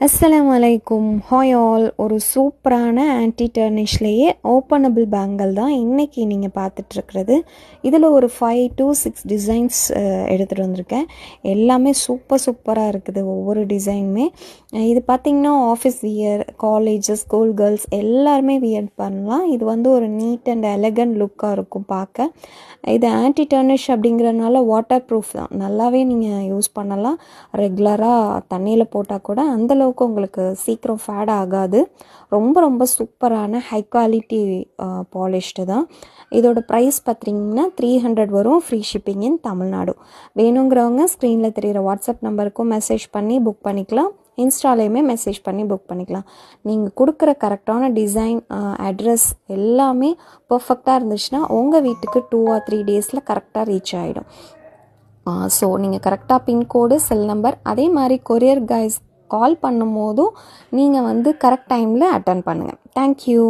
அஸ்ஸலாமு hi all. ஒரு சூப்பரான ஆன்டி டர்னிஷ்லேயே ஓப்பனபிள் பேங்கிள் தான் இன்றைக்கி நீங்கள் பார்த்துட்ருக்கிறது. இதில் ஒரு 5 to 6 டிசைன்ஸ் எடுத்துகிட்டு வந்திருக்கேன். எல்லாமே சூப்பராக இருக்குது ஒவ்வொரு டிசைனுமே. இது பார்த்திங்கன்னா office wear, colleges, school girls எல்லாருமே வியர் பண்ணலாம். இது வந்து ஒரு நீட் அண்ட் எலகண்ட் லுக்காக இருக்கும் பார்க்க. இது ஆன்டி டர்னிஷ் அப்படிங்கிறதுனால வாட்டர் ப்ரூஃப் தான், நல்லாவே நீங்கள் யூஸ் பண்ணலாம். ரெகுலராக தண்ணியில் போட்டால் கூட அந்தளவுக்கு உங்களுக்கு சீக்கிரம் ஃபேட் ஆகாது. ரொம்ப சூப்பரான ஹை குவாலிட்டி பாலிஷ்டு தான். இதோட ப்ரைஸ் பார்த்திங்கன்னா 300 வரும், ஃப்ரீ ஷிப்பிங் இன் தமிழ்நாடு. வேணுங்கிறவங்க ஸ்க்ரீனில் தெரிகிற வாட்ஸ்அப் நம்பருக்கும் மெசேஜ் பண்ணி புக் பண்ணிக்கலாம். இன்ஸ்டாலேயுமே மெசேஜ் பண்ணி புக் பண்ணிக்கலாம். நீங்கள் கொடுக்குற கரெக்டான டிசைன், அட்ரஸ் எல்லாமே பர்ஃபெக்டாக இருந்துச்சுன்னா உங்கள் வீட்டுக்கு 2 or 3 டேஸில் கரெக்டாக ரீச் ஆகிடும். ஸோ நீங்கள் கரெக்டாக பின்கோடு, செல் நம்பர், அதே மாதிரி கொரியர் கைஸ் கால் பண்ணும் போதும் நீங்கள் வந்து கரெக்ட் டைமில் அட்டன் பண்ணுங்கள். தேங்க்யூ.